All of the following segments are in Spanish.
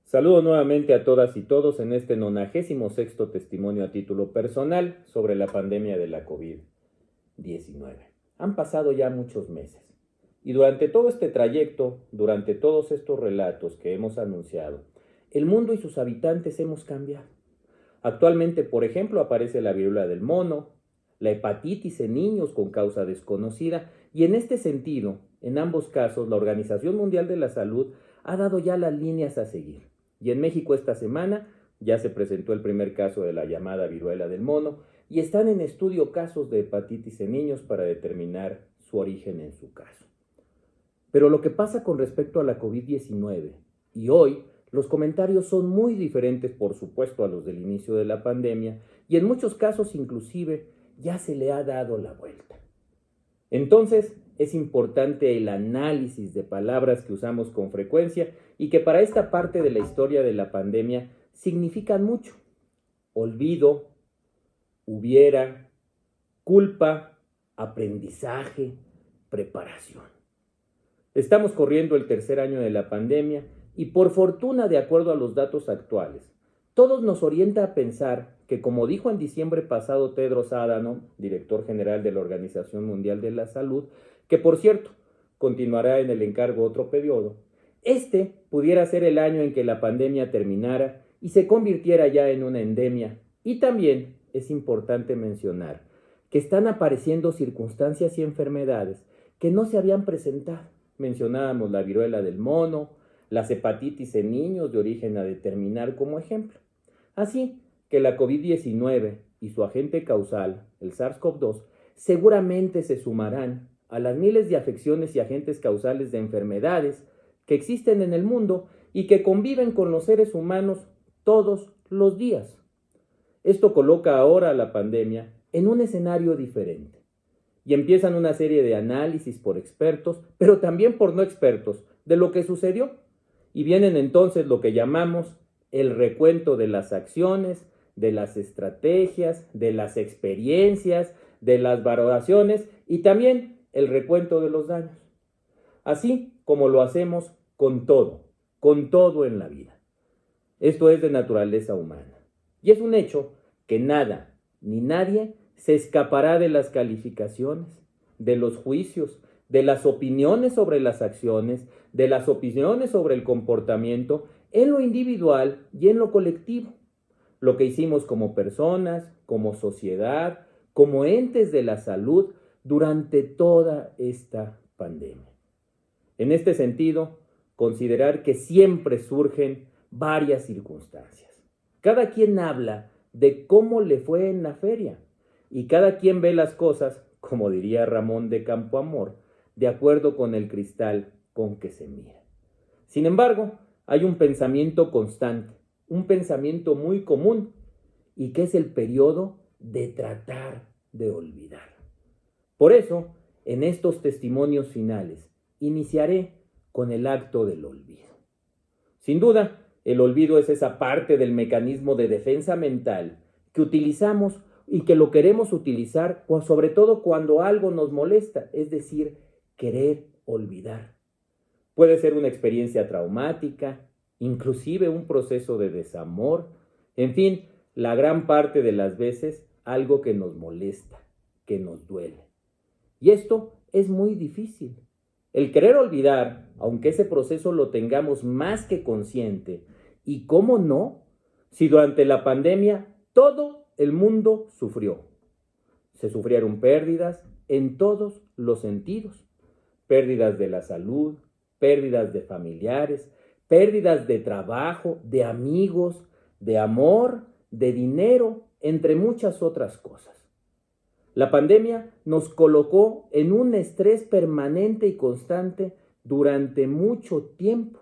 Saludo nuevamente a todas y todos en este 96º testimonio a título personal sobre la pandemia de la COVID-19. Han pasado ya muchos meses y durante todo este trayecto, durante todos estos relatos que hemos anunciado, el mundo y sus habitantes hemos cambiado. Actualmente, por ejemplo, aparece la viruela del mono, la hepatitis en niños con causa desconocida y en este sentido, en ambos casos, la Organización Mundial de la Salud ha dado ya las líneas a seguir. Y en México esta semana ya se presentó el primer caso de la llamada viruela del mono y están en estudio casos de hepatitis en niños para determinar su origen en su caso. Pero lo que pasa con respecto a la COVID-19 y hoy, los comentarios son muy diferentes, por supuesto, a los del inicio de la pandemia y en muchos casos inclusive ya se le ha dado la vuelta. Entonces, es importante el análisis de palabras que usamos con frecuencia y que para esta parte de la historia de la pandemia significan mucho. Olvido, hubiera, culpa, aprendizaje, preparación. Estamos corriendo el tercer año de la pandemia y por fortuna, de acuerdo a los datos actuales, todos nos orienta a pensar que, como dijo en diciembre pasado Tedros Adhanom, director general de la Organización Mundial de la Salud, que por cierto, continuará en el encargo otro periodo, este pudiera ser el año en que la pandemia terminara y se convirtiera ya en una endemia. Y también es importante mencionar que están apareciendo circunstancias y enfermedades que no se habían presentado. Mencionábamos la viruela del mono, las hepatitis en niños de origen a determinar como ejemplo. Así que la COVID-19 y su agente causal, el SARS-CoV-2, seguramente se sumarán a las miles de afecciones y agentes causales de enfermedades que existen en el mundo y que conviven con los seres humanos todos los días. Esto coloca ahora a la pandemia en un escenario diferente y empiezan una serie de análisis por expertos, pero también por no expertos, de lo que sucedió. Y vienen entonces lo que llamamos el recuento de las acciones, de las estrategias, de las experiencias, de las valoraciones y también el recuento de los daños. Así como lo hacemos con todo en la vida. Esto es de naturaleza humana. Y es un hecho que nada ni nadie se escapará de las calificaciones, de los juicios, de las opiniones sobre las acciones, de las opiniones sobre el comportamiento en lo individual y en lo colectivo. Lo que hicimos como personas, como sociedad, como entes de la salud durante toda esta pandemia. En este sentido, considerar que siempre surgen varias circunstancias. Cada quien habla de cómo le fue en la feria y cada quien ve las cosas, como diría Ramón de Campoamor, de acuerdo con el cristal con que se mira. Sin embargo, hay un pensamiento constante, un pensamiento muy común y que es el periodo de tratar de olvidar. Por eso, en estos testimonios finales, iniciaré con el acto del olvido. Sin duda, el olvido es esa parte del mecanismo de defensa mental que utilizamos y que lo queremos utilizar, sobre todo cuando algo nos molesta, es decir, querer olvidar. Puede ser una experiencia traumática, inclusive un proceso de desamor, en fin, la gran parte de las veces algo que nos molesta, que nos duele. Y esto es muy difícil. El querer olvidar, aunque ese proceso lo tengamos más que consciente, y cómo no, si durante la pandemia todo el mundo sufrió. Se sufrieron pérdidas en todos los sentidos. Pérdidas de la salud, pérdidas de familiares, pérdidas de trabajo, de amigos, de amor, de dinero, entre muchas otras cosas. La pandemia nos colocó en un estrés permanente y constante durante mucho tiempo.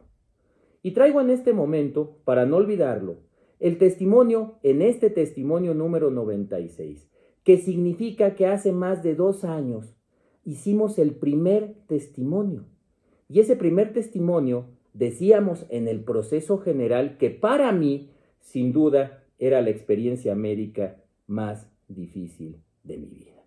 Y traigo en este momento, para no olvidarlo, el testimonio, en este testimonio número 96, que significa que hace más de 2 años hicimos el primer testimonio. Y ese primer testimonio, decíamos en el proceso general que para mí, sin duda, era la experiencia médica más difícil de mi vida.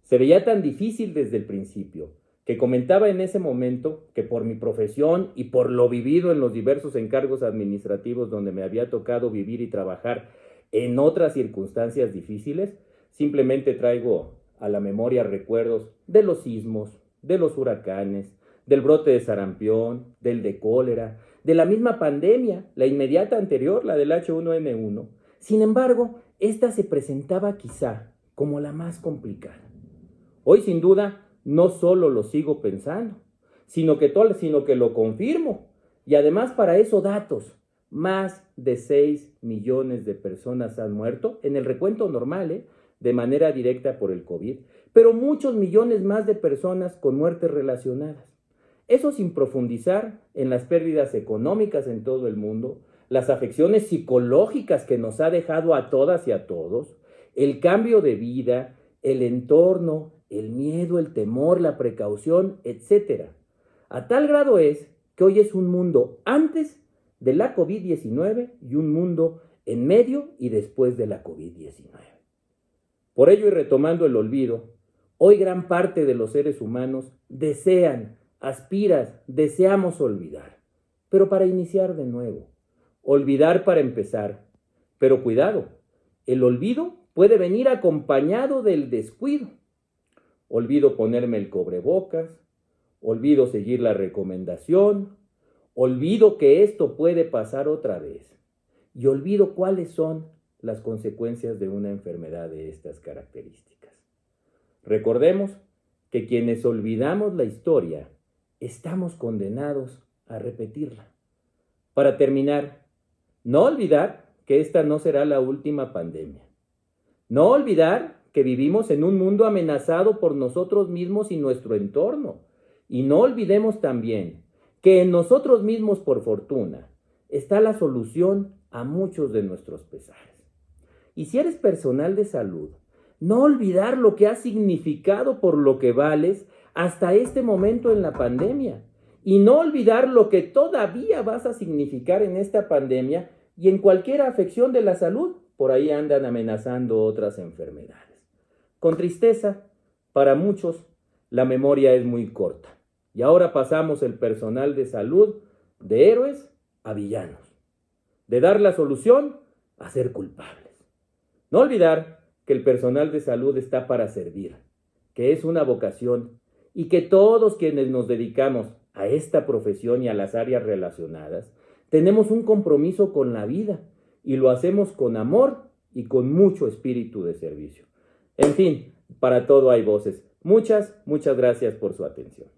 Se veía tan difícil desde el principio, que comentaba en ese momento que por mi profesión y por lo vivido en los diversos encargos administrativos donde me había tocado vivir y trabajar en otras circunstancias difíciles, simplemente traigo a la memoria recuerdos de los sismos, de los huracanes, del brote de sarampión, del de cólera, de la misma pandemia, la inmediata anterior, la del H1N1. Sin embargo, esta se presentaba quizá como la más complicada. Hoy, sin duda, no solo lo sigo pensando, sino que lo confirmo. Y además, para eso, datos. Más de 6 millones de personas han muerto en el recuento normal, de manera directa por el COVID, pero muchos millones más de personas con muertes relacionadas. Eso sin profundizar en las pérdidas económicas en todo el mundo, las afecciones psicológicas que nos ha dejado a todas y a todos, el cambio de vida, el entorno, el miedo, el temor, la precaución, etc. A tal grado es que hoy es un mundo antes de la COVID-19 y un mundo en medio y después de la COVID-19. Por ello, y retomando el olvido, hoy gran parte de los seres humanos deseamos olvidar, pero para iniciar de nuevo, olvidar para empezar. Pero cuidado, el olvido puede venir acompañado del descuido. Olvido ponerme el cubrebocas, olvido seguir la recomendación, olvido que esto puede pasar otra vez y olvido cuáles son las consecuencias de una enfermedad de estas características. Recordemos que quienes olvidamos la historia estamos condenados a repetirla. Para terminar, no olvidar que esta no será la última pandemia. No olvidar que vivimos en un mundo amenazado por nosotros mismos y nuestro entorno. Y no olvidemos también que en nosotros mismos, por fortuna, está la solución a muchos de nuestros pesares. Y si eres personal de salud, no olvidar lo que has significado por lo que vales hasta este momento en la pandemia. Y no olvidar lo que todavía vas a significar en esta pandemia y en cualquier afección de la salud. Por ahí andan amenazando otras enfermedades. Con tristeza, para muchos, la memoria es muy corta. Y ahora pasamos el personal de salud de héroes a villanos. De dar la solución a ser culpables. No olvidar que el personal de salud está para servir, que es una vocación y que todos quienes nos dedicamos a esta profesión y a las áreas relacionadas tenemos un compromiso con la vida y lo hacemos con amor y con mucho espíritu de servicio. En fin, para todo hay voces. Muchas gracias por su atención.